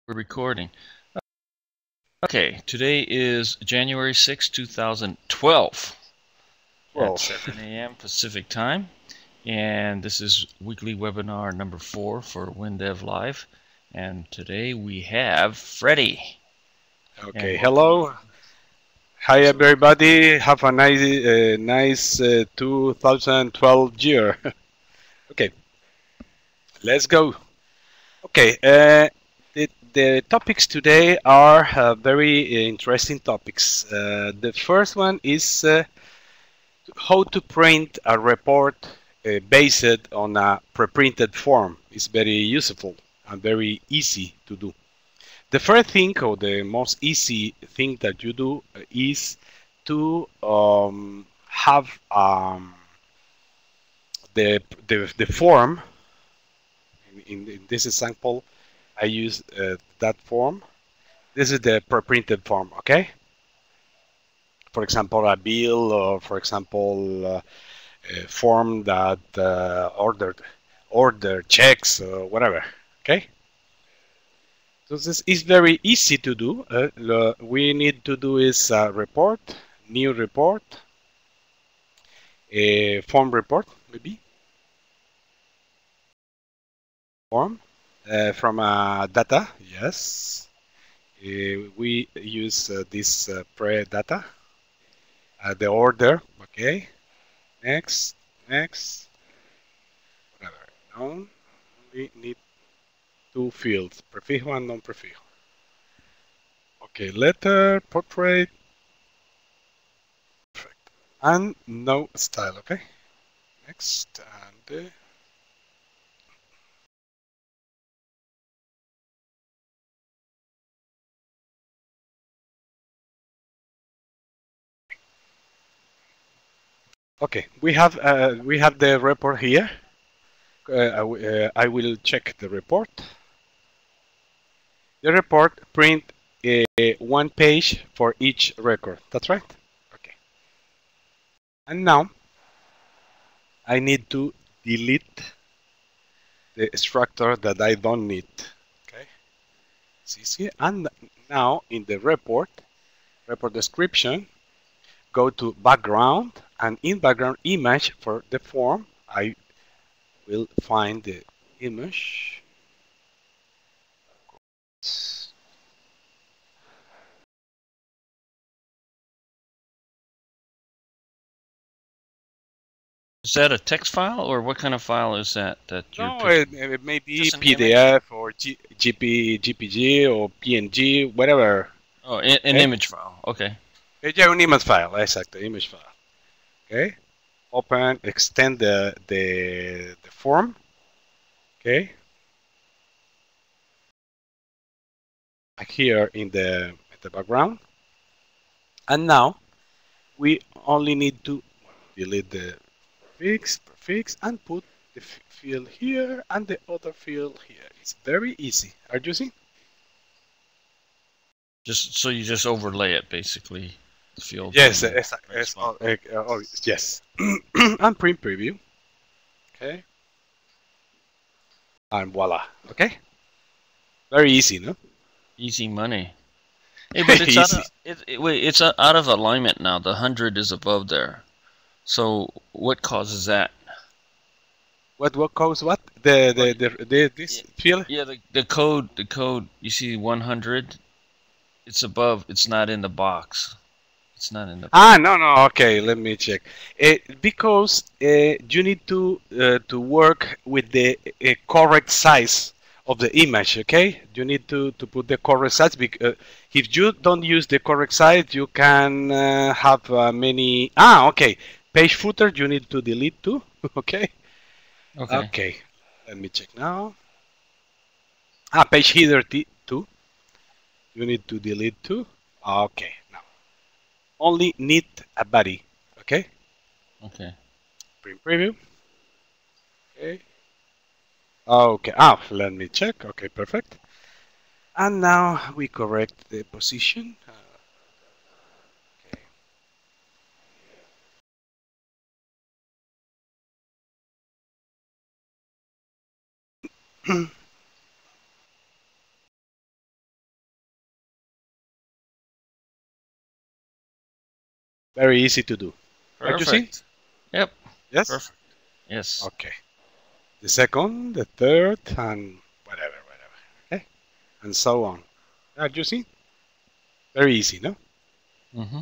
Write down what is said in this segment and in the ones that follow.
We're recording. Okay, today is January 6, 2012 at 7 a.m. Pacific time, and this is weekly webinar number 4 for WINDEV Live, and today we have Fredy. Okay, hello. Hi everybody. Have a nice 2012 year. Okay, let's go. Okay, the topics today are very interesting topics. The first one is how to print a report based on a preprinted form. It's very useful and very easy to do. The first thing, or the most easy thing that you do, is to have the form. In this example, I use that form. This is the pre-printed form, okay? For example, a bill, or for example, a form that order checks, or whatever, okay? So this is very easy to do. We need to do is a report, new report, a form report, maybe. Form from data, yes. We use this pre-data, the order, okay. Next, whatever. No, we need two fields, prefijo and non-prefijo. Okay, letter, portrait, perfect. And no style, okay. Next, and okay, we have the report here. I will check the report. The report print one page for each record. That's right. Okay. And now I need to delete the structure that I don't need. Okay. See. And now in the report description, go to background, and in background image for the form, I will find the image. Is that a text file, or what kind of file is that you're No, picking? it may be Just an PDF image? or GPG or PNG, whatever. Oh, an image file. Okay. Yeah, an image file, exactly, image file. Okay. Open, extend the form. Okay. Here in the background. And now we only need to delete the prefix, and put the field here and the other field here. It's very easy. Are you seeing? Just so you just overlay it, basically. The field. Yes, exactly. Yes. And print preview. Okay. And voila. Okay. Very easy, no? Easy money. Hey, but it's Easy. it's out of alignment now. The 100 is above there. So what causes that? What cause what? This field? Yeah, the code you see 100. It's above. It's not in the box. It's not in the box. No. Okay, let me check. Because you need to work with the correct size of the image. Okay, you need to put the correct size. Because if you don't use the correct size, you can have many. Okay. Page footer, you need to delete too. Okay. Okay. Let me check now. Page header too. You need to delete too. Okay. Now only need a body. Okay. Okay. Print preview. Okay. Okay. Let me check. Okay, perfect. And now we correct the position. Okay. Very easy to do. Are you see? Yep. Yes? Perfect. Yes. Okay. The second, the third, and whatever. Okay? And so on. Are you see? Very easy, no? Mm-hmm.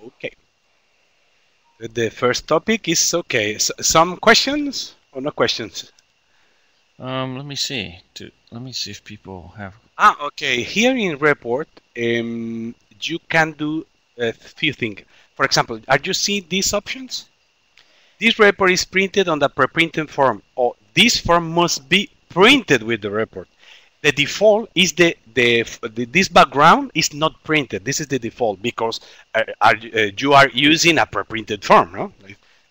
Okay. The first topic is okay. Some questions or no questions? Let me see. Let me see if people have. Okay. Here in report, you can do a few things. For example, are you seeing these options? This report is printed on the preprinted form, or this form must be printed with the report. The default is this background is not printed. This is the default because you are using a preprinted form, no?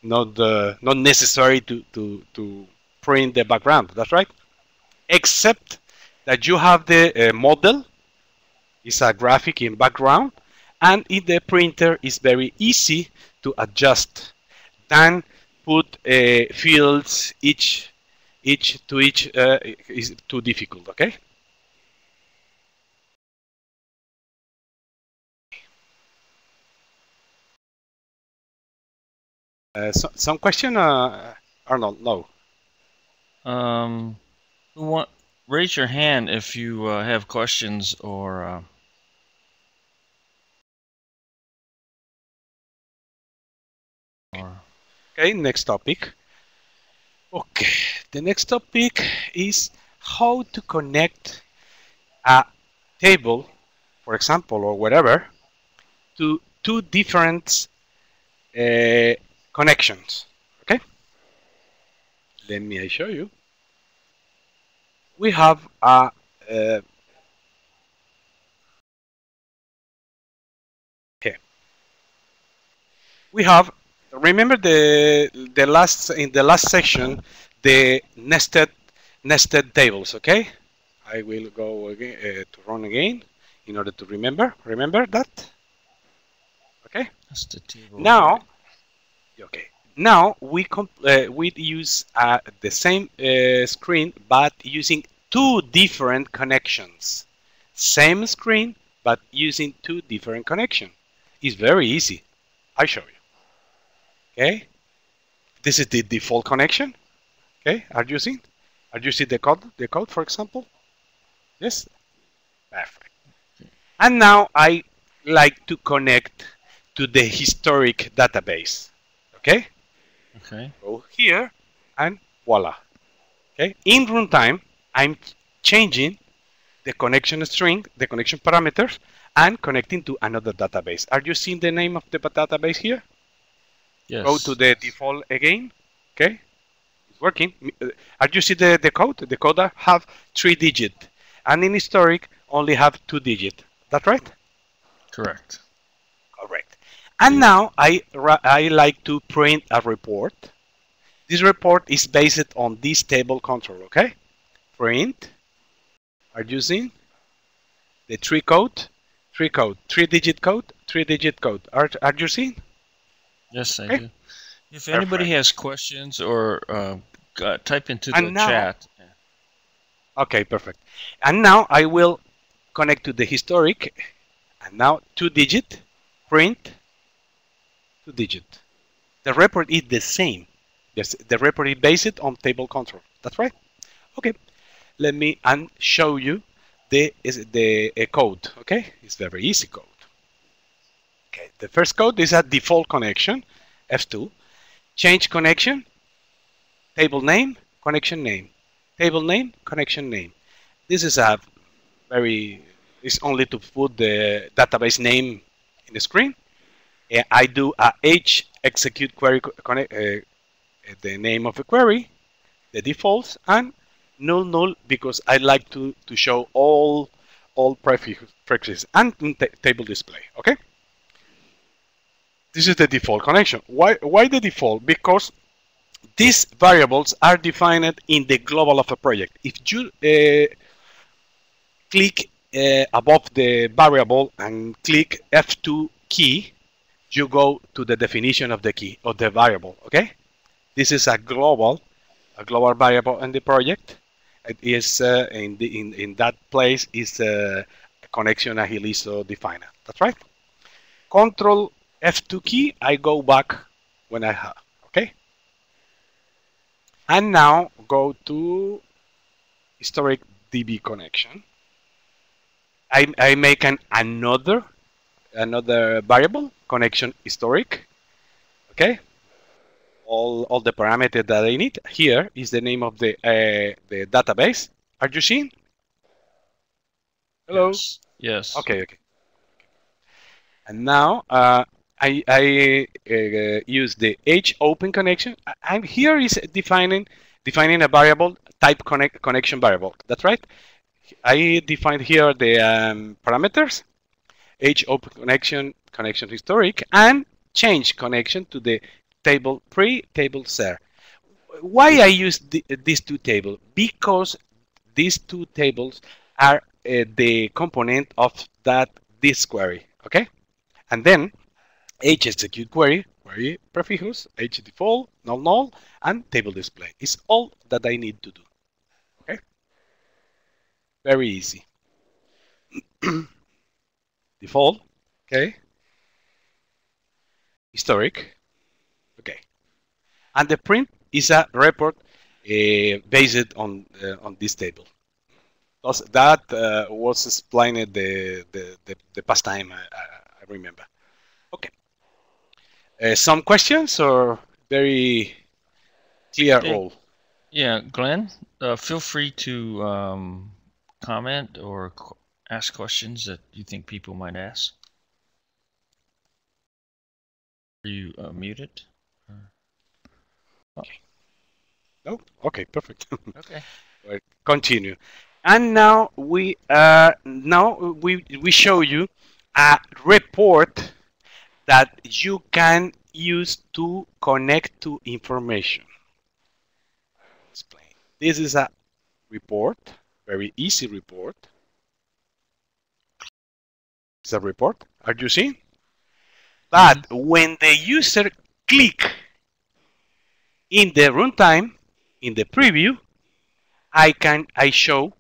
Not necessary to print the background. That's right. Except that you have the model. It's a graphic in background, and in the printer is very easy to adjust. Then put fields each is too difficult. Okay. Some question, Arnold? No. Raise your hand if you have questions or. Okay, next topic. Okay, the next topic is how to connect a table, for example, or whatever, to two different connections. Okay, let me show you. We have a here. We have, remember in the last section, the nested tables. Okay, I will go again to run again in order to remember that. Okay. Nested table. Now, okay. Now we use the same screen but using two different connections. Same screen but using two different connections. It's very easy. I show you. Okay. This is the default connection. Okay. Are you seeing the code? The code, for example. Yes. Perfect. And now I like to connect to the historic database. Okay. Okay. Go here and voila. Okay. In runtime, I'm changing the connection string, the connection parameters, and connecting to another database. Are you seeing the name of the database here? Yes. Go to the default again. Okay. It's working. Are you see the code? The code have 3 digits, and in historic only have 2 digits. That's right? Correct. Correct. And now I like to print a report. This report is based on this table control, okay? Print. Are you seeing? The 3 digit code, 3 digit code. Are you seeing? Yes, I do. If anybody has questions or type into the chat. Okay, perfect. And now I will connect to the historic. And now 2 digit, print, 2 digit. The report is the same. Yes, the report is based on table control. That's right. Okay, let me show you the code. Okay, it's very easy code. Okay, the first code is a default connection, F2. Change connection, table name, connection name, table name, connection name. This is a it's only to put the database name in the screen. I do a h execute query the name of the query, the defaults, and null because I like to show all prefixes and table display. Okay. This is the default connection. Why the default? Because these variables are defined in the global of a project. If you click above the variable and click F2 key, you go to the definition of the key of the variable. Okay, this is a global variable in the project. It is in that place is a connection agilizo defined. That's right. Control F2 key, I go back when I have, okay? And now go to historic DB connection. I make another variable, connection historic, okay? All the parameters that I need. Here is the name of the database. Are you seeing? Hello? Yes. Yes. Okay. And now I use the hopen connection. I'm here is defining a variable type connection variable. That's right. I defined here the parameters hopen connection historic, and change connection to the table table ser. Why I use these two tables? Because these two tables are the component of this query. Okay. And then execute query prefix, default, null, and table display. It's all that I need to do. Okay? Very easy. Default, okay? Historic, okay. And the print is a report based on this table. That was explained the past time I remember. Okay. Some questions or very clear all? Yeah, Glenn, feel free to comment or ask questions that you think people might ask. Are you muted? Okay. No? Okay, perfect. Okay. Right, continue. And now we show you a report that you can use to connect to information. Explain. This is a report, very easy report. It's a report. Are you seeing? But when the user click in the runtime, in the preview, I show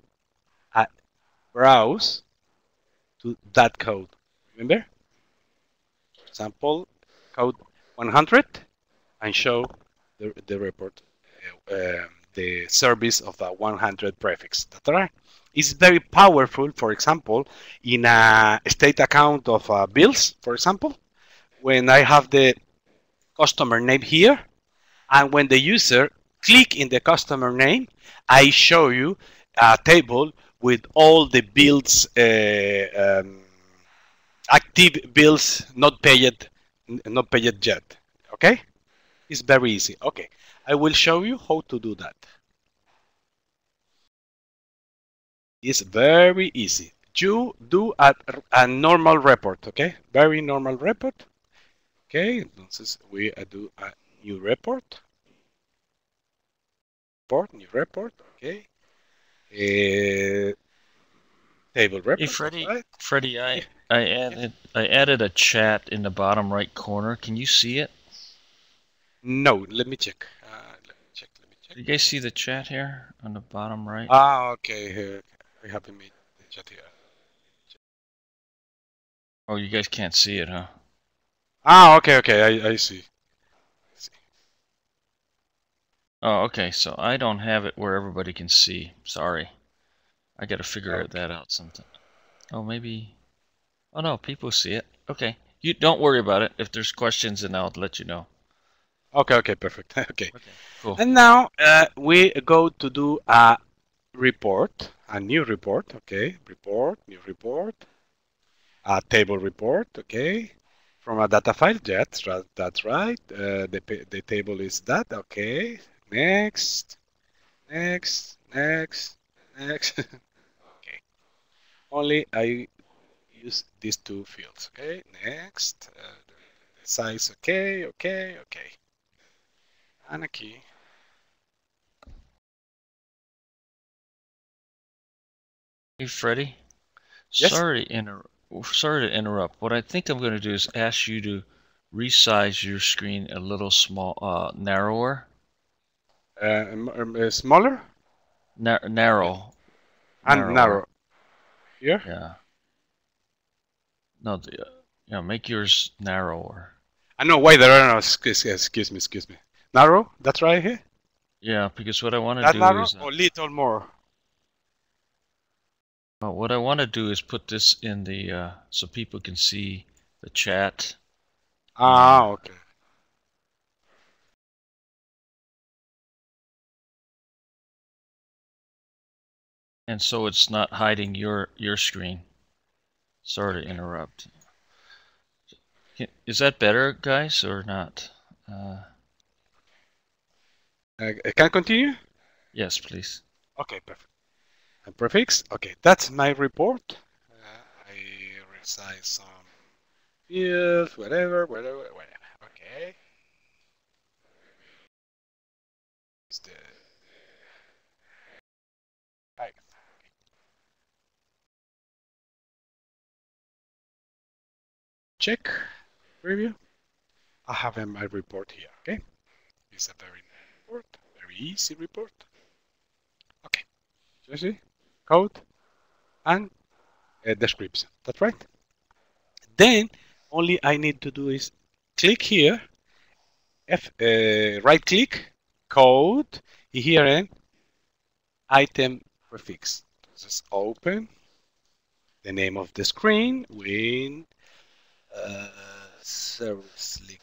a browse to that code. Remember? For example, code 100 and show the report, the service of the 100 prefix. That's right. It's very powerful, for example, in a state account of bills, for example, when I have the customer name here, and when the user click in the customer name, I show you a table with all the bills, active bills not paid yet. Okay, it's very easy. Okay, I will show you how to do that. It's very easy. You do a normal report, okay? Very normal report. Okay, entonces we do a new report. New report, okay. Table report. Hey, Fredy, right? Fredy, I added a chat in the bottom right corner. Can you see it? No, let me check. Do you guys see the chat here on the bottom right? Ah, okay. Here, I have made the chat here. Oh, you guys can't see it, huh? Ah, okay. I see. Oh, okay. So I don't have it where everybody can see. Sorry. I got to figure that out sometime. Oh, maybe. Oh, no. People see it. Okay. You don't worry about it. If there's questions, then I'll let you know. Okay. Perfect. Okay. Cool. And now we go to do a report, a new report. Okay. New report. A table report. Okay. From a data file. That's right. The table is that. Okay. Next. Okay. Only I use these two fields. Okay. Next. Size. Okay. And aquí. Hey, Fredy. Yes. Sorry to interrupt. What I think I'm going to do is ask you to resize your screen a little narrower. Smaller? Narrow. And narrow. Here? Yeah. No, Yeah, make yours narrower. No, wider. No, excuse me. Narrow. That's right here. Yeah, because what I want to That do narrow is or little more. what I want to do is put this in the so people can see the chat. Ah, okay. And so it's not hiding your screen. Sorry to interrupt. Is that better, guys, or not? Can I continue? Yes, please. Okay, perfect. And prefix. Okay, that's my report. I resize some fields, whatever. Okay. It's the right. Check preview. I have my report here. Okay, it's a very nice report, very easy report. Okay, you see code and description. That's right. Then only I need to do is click here, right click, code here and item prefix. Just open the name of the screen, win service link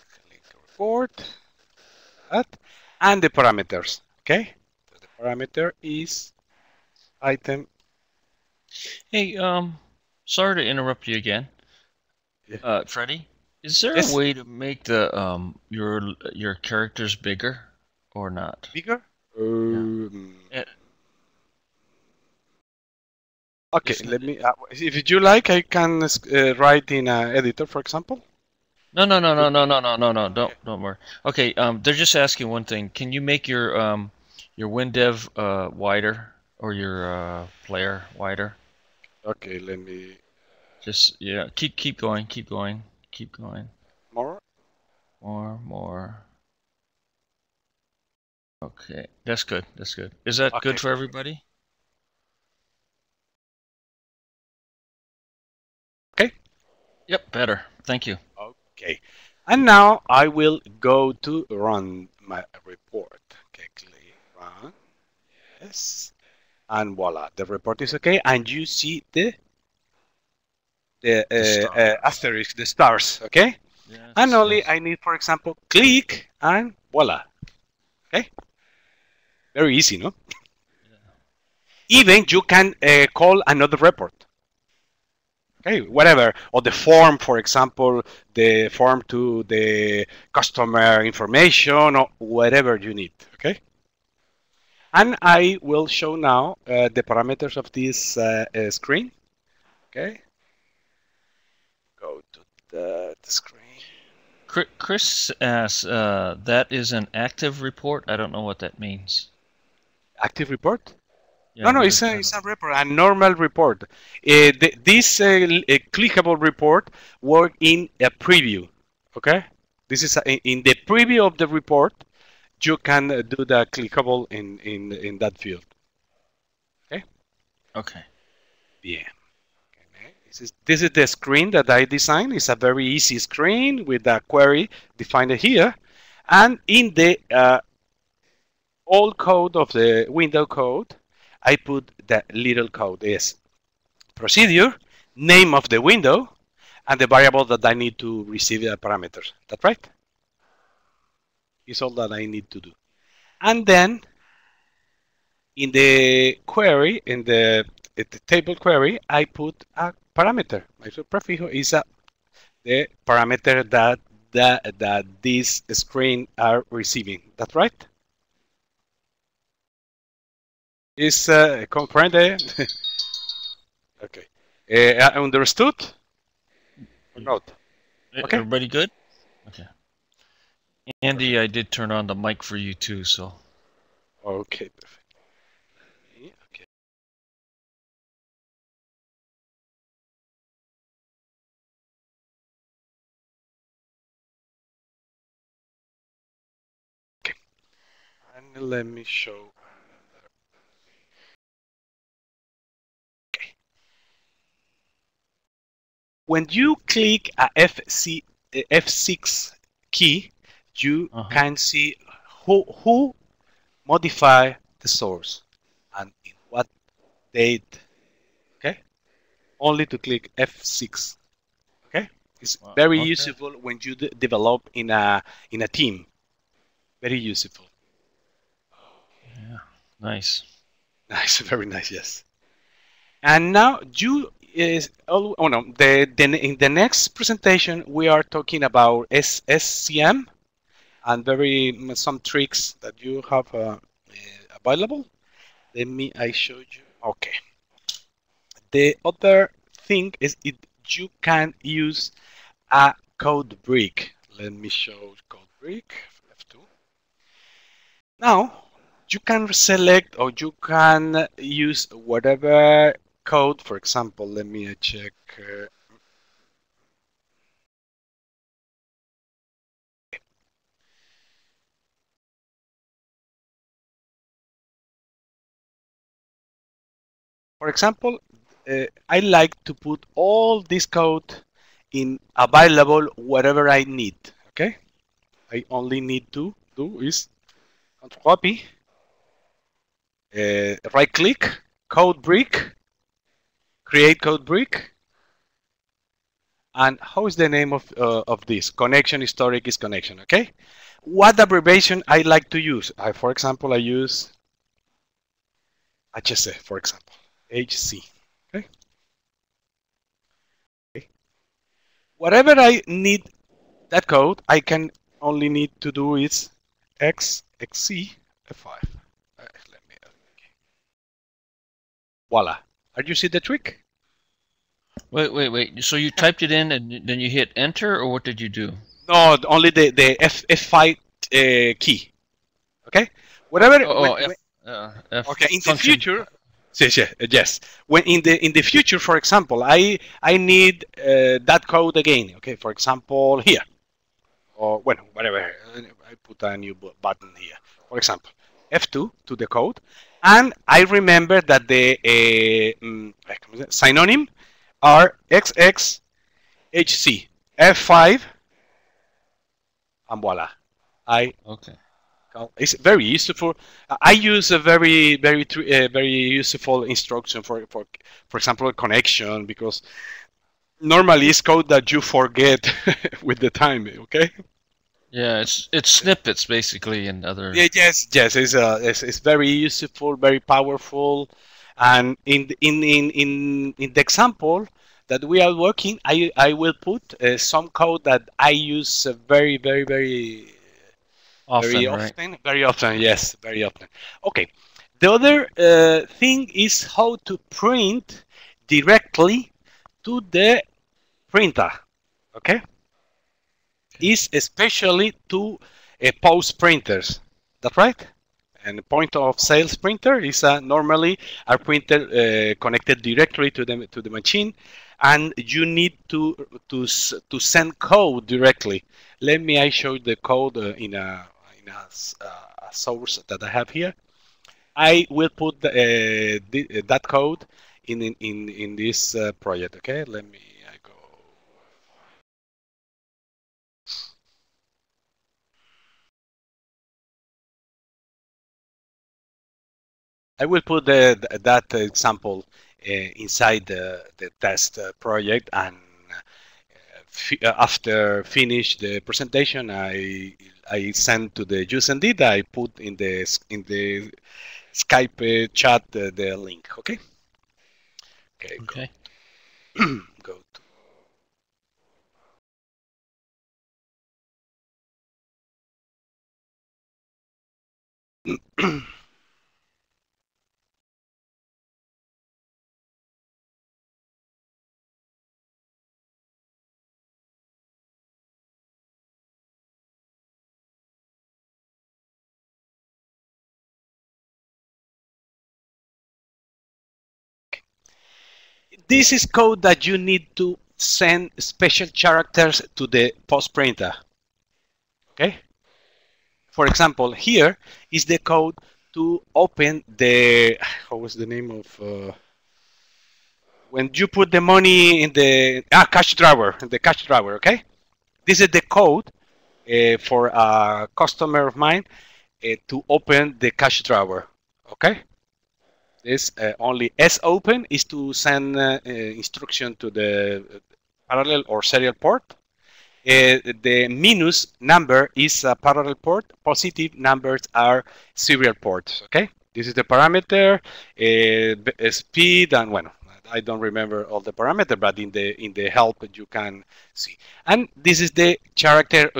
report, and the parameters. Okay, so the parameter is item. Hey, sorry to interrupt you again. Yeah. Fredy, is there Yes. a way to make the your characters bigger or not? Bigger? Okay, let me. If you like, I can write in an editor, for example. No. Don't worry. Okay, they're just asking one thing. Can you make your WINDEV wider or your player wider? Okay, let me. Just yeah, keep going. More. More. Okay, that's good. Is that good for everybody? Okay. Yep, better. Thank you. Okay. And now I will go to run my report. Okay, click run. Yes. And voila, the report is okay. And you see the asterisk, the stars. Okay. Yes, and only I need, for example, click and voila. Okay. Very easy, no? Yeah. Even you can call another report. Okay, whatever, or the form, for example, the form to the customer information or whatever you need, okay? And I will show now the parameters of this screen, okay? Go to the screen. Chris asks, that is an active report? I don't know what that means. Active report? Yeah, no, it's a report, a normal report. This clickable report work in a preview, okay? This is in the preview of the report, you can do the clickable in that field, okay? Okay. Yeah. Okay. This is the screen that I designed. It's a very easy screen with a query defined here, and in the old code of the window code, I put the little code is procedure, name of the window, and the variable that I need to receive the parameters. That's right? Is all that I need to do. And then in the query, in the table query, I put a parameter. My prefix is the parameter that this screen are receiving. That's right? Is comprende? Okay. Understood or not? Okay. Everybody good? Okay. Andy, I did turn on the mic for you too, so. Okay, perfect. Okay. Okay. And let me show. Okay. When you click a F6 key, you can see who modify the source and in what date. Okay, only to click F6. Okay, it's very useful when you develop in a team. Very useful. Yeah, nice. Nice, very nice. Yes. And now you is oh no, in the next presentation we are talking about SCM and some tricks that you have available. Let me I show you. Okay. The other thing is you can use a code brick. Let me show code brick. F2. Now you can select or you can use whatever code. For example, let me check. For example, I like to put all this code in available wherever I need. Okay, I only need to do is copy, right click, code brick, create code brick, and how is the name of this? Connection historic is connection. Okay, what abbreviation I like to use? For example, I use HC, for example, HC. Okay. Whatever I need that code, I can only need to do is XC F5. Let me. Voila. Are you see the trick? Wait. So you typed it in and then you hit enter, or what did you do? No, only the F5 key. Okay. Whatever. Okay. In the future. Yes. When in the future, for example, I need that code again. Okay. For example, here. Or well, whatever. I put a new button here. For example, F2 to the code, and I remember that the synonym are XXHC F5, and voila. It's very useful. I use a very useful instruction for example, connection, because normally it's code that you forget with the time. Okay. Yeah, it's snippets basically and other. Yeah, yes. It's very useful, very powerful, and in the example that we are working, I will put some code that I use very often. Very often. Yes, very often. Okay. The other thing is how to print directly to the printer. Okay. Is especially to post printers. That's right. And the point of sales printer is normally a printer connected directly to the machine, and you need to send code directly. Let me I show the code in a source that I have here. I will put that code in this project. Okay, let me go. I will put that example inside the test project, and after finish the presentation, I send to the use and did. I put in the Skype chat the link. Okay. Okay. Go to. This is code that you need to send special characters to the post printer. Okay. For example, here is the code to open the, how was the name of when you put the money in the cash drawer, okay? This is the code for a customer of mine to open the cash drawer, okay? This only S open is to send instruction to the parallel or serial port. The minus number is a parallel port. Positive numbers are serial ports, okay? This is the parameter, speed, and bueno, I don't remember all the parameters, but in the help you can see. And this is the character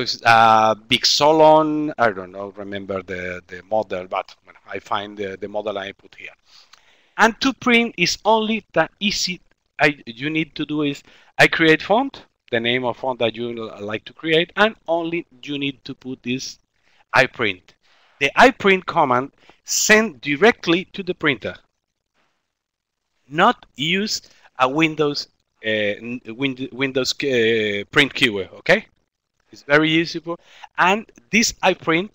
big solon. I don't know, remember the model, but I find the model I put here. And to print is only that easy. You need to do is I create font, the name of font that you like to create, and only you need to put this IPrint. The IPrint command send directly to the printer. Not use a Windows print keyword, okay? It's very useful. And this IPrint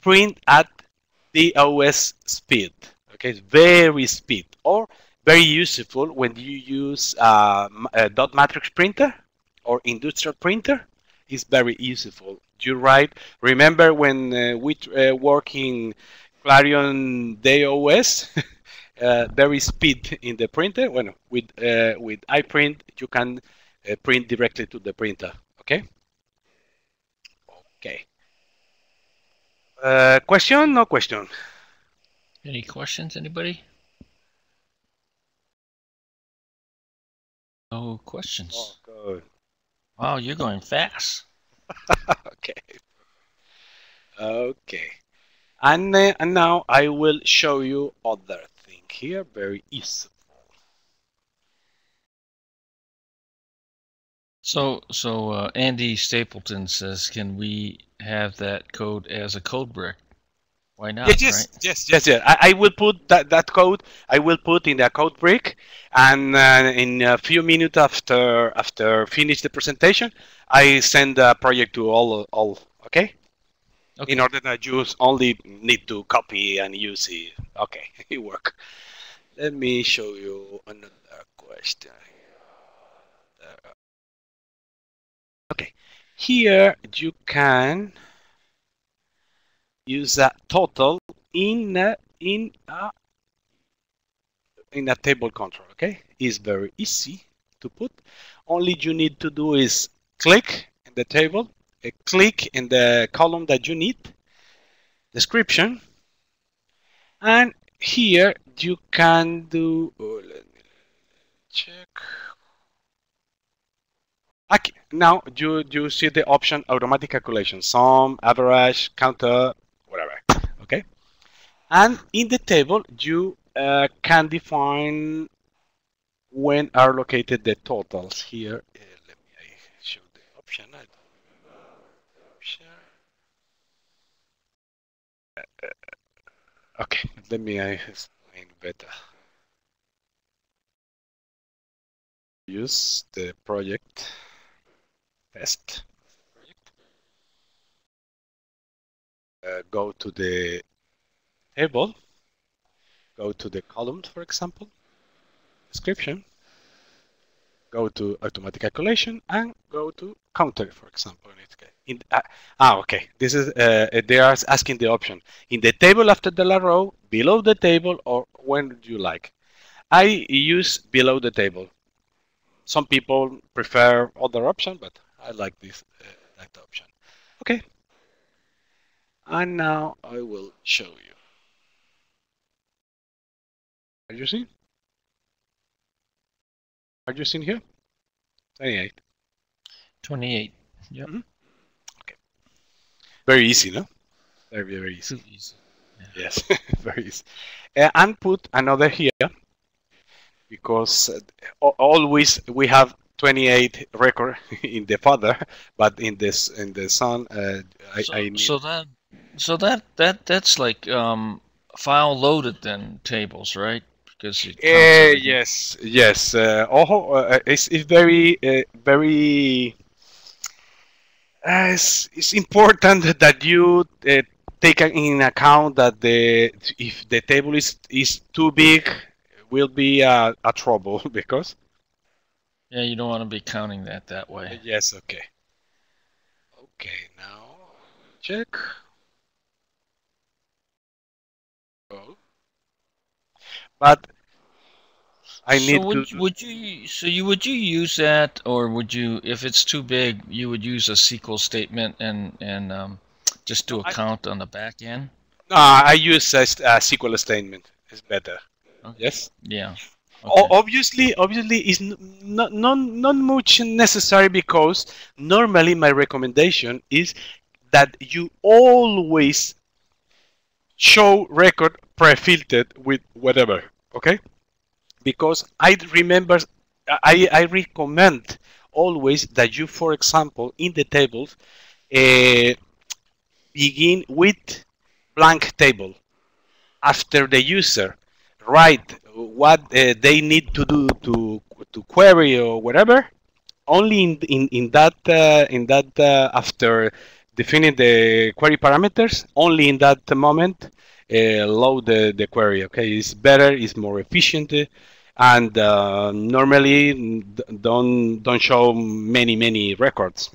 print at DOS speed. Okay, it's very speed, or very useful when you use a dot matrix printer or industrial printer. It's very useful. You write. Remember when we work in Clarion DOS, very speed in the printer. Well, with iPrint, you can print directly to the printer. Okay. Okay. Question? No question. Any questions, anybody? No questions. Oh, good. Wow, you're going fast. Okay. Okay. And now I will show you other thing here, very useful. So Andy Stapleton says, can we have that code as a code brick? Why not? Yes, right? yes. I will put that code. I will put in the code brick, and in a few minutes after finish the presentation, I send the project to all. Okay. In order that you only need to copy and use it. Okay, it works. Let me show you another question. Okay, here you can use a total in a table control. Okay, it's very easy to put. Only you need to do is click in the table, click in the column that you need, description, and here you can do. Let me check. Okay, now you see the option automatic calculation, sum, average, counter, whatever. Okay, and in the table you can define when are located the totals here. Let me show the option. Okay, let me explain better. Use the project test. Go to the table, go to the columns, for example, description, go to automatic calculation, and go to counter, for example. Okay, this is they are asking the option in the table after the row, below the table, or when do you like. I use below the table. Some people prefer other option, but I like this that option. Okay. And now I will show you. Are you seeing? Are you seeing here? 28. 28. Yep. Mm-hmm. Okay. Very easy, no? Very, very easy. Too easy. Yeah. Yes, very easy. And put another here because always we have 28 record in the father, but in the son, I need. So that's like file loaded then tables, right? Because it yes. It's very it's important that you take in account that if the table is too big, will be a trouble because Yeah, you don't want to be counting that way. Yes, okay. Okay, now check. Oh. But I need to. Would you use that, or would you, if it's too big, you would use a SQL statement and just do No, a count on the back end? no, I use a SQL statement. It's better. Okay. Yes. Yeah. Okay. Obviously, it's not much necessary, because normally my recommendation is that you always show record pre-filtered with whatever. Okay. Because I remember, I recommend always that you, for example, in the tables, begin with blank table. After the user write what they need to do to query or whatever, only in that after defining the query parameters, only in that moment load the query. Okay, it's better, it's more efficient, and normally don't show many records.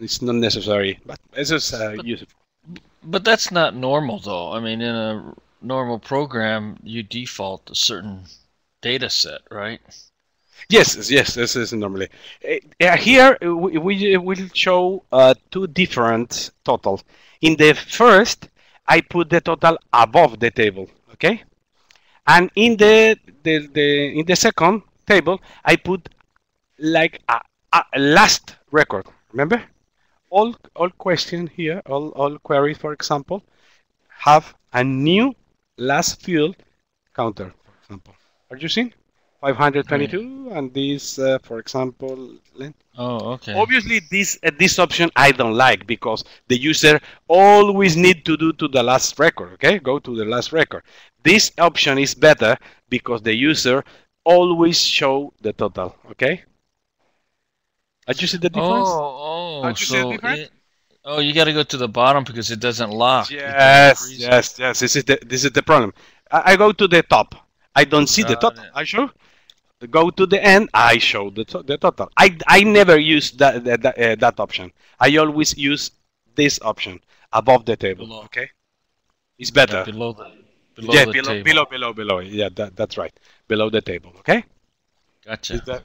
It's not necessary, but it's just useful. But that's not normal, though. I mean, in a normal program, you default a certain data set, right? Yes, this is normally. Here we will show two different totals. In the first, I put the total above the table, okay? And in in the second table, I put like a last record. Remember, all question here, all queries, for example, have a new last field counter, for example. Are you seeing? 522, and this, for example. Oh, okay. Obviously, this option I don't like, because the user always need to do to the last record. Okay, go to the last record. This option is better because the user always show the total. Okay. Did you see the difference? Oh, you got to go to the bottom because it doesn't lock. Yes. This is the problem. I go to the top. I don't see the total. I show. Go to the end. I show the total. I never use that option. I always use this option above the table. Below. Okay, it's better. Yeah, below the table. Below. Yeah, that's right. Below the table. Okay. Gotcha.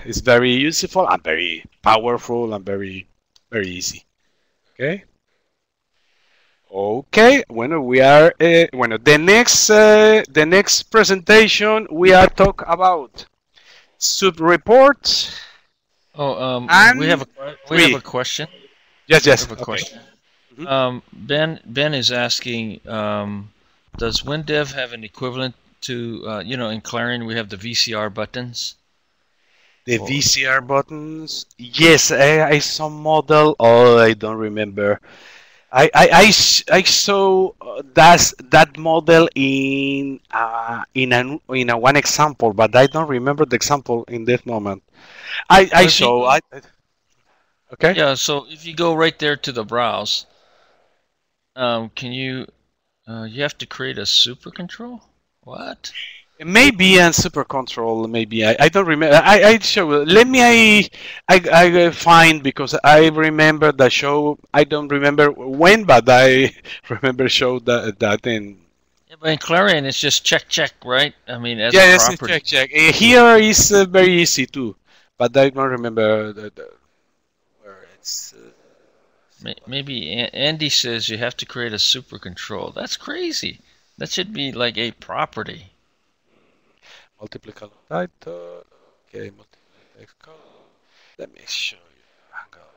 It's very useful and very powerful and very easy. Okay. Okay. When we are the next presentation we are talk about sub-reports. Oh, we have a question. Yes. We have a question. Ben is asking, does WINDEV have an equivalent to in Clarion we have the VCR buttons? The VCR buttons? Yes, I saw model. Oh, I don't remember. I saw that model in a one example, but I don't remember the example in this moment. I saw. Okay. Yeah. So if you go right there to the browse, can you? You have to create a super control. What? Maybe a super control. Maybe I don't remember. I show. Let me I find, because I remember the show. I don't remember when, but I remember show that in. Yeah, but in Clarion it's just check, right? I mean, as a property. Yes, check. Here is very easy too, but I don't remember where it's. Maybe Andy says you have to create a super control. That's crazy. That should be like a property. Multiply column title. Okay, multiply text column. Let me show you. Hang on.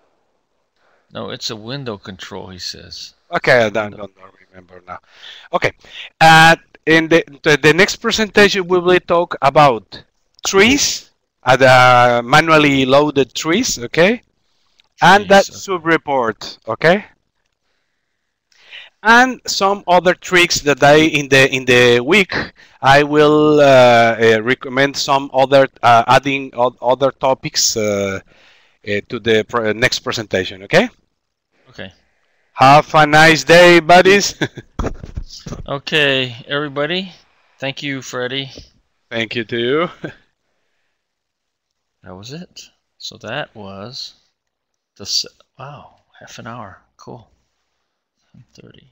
No, it's a window control, he says. Okay, I don't remember now. Okay. In the next presentation, we will talk about trees, manually loaded trees, okay? And that sub-report, okay? And some other tricks that in the week I will recommend some other adding other topics to the next presentation. Okay. Okay. Have a nice day, buddies. Okay, everybody. Thank you, Fredy. Thank you to you. that was it. So that was the, wow, half an hour. Cool. 30.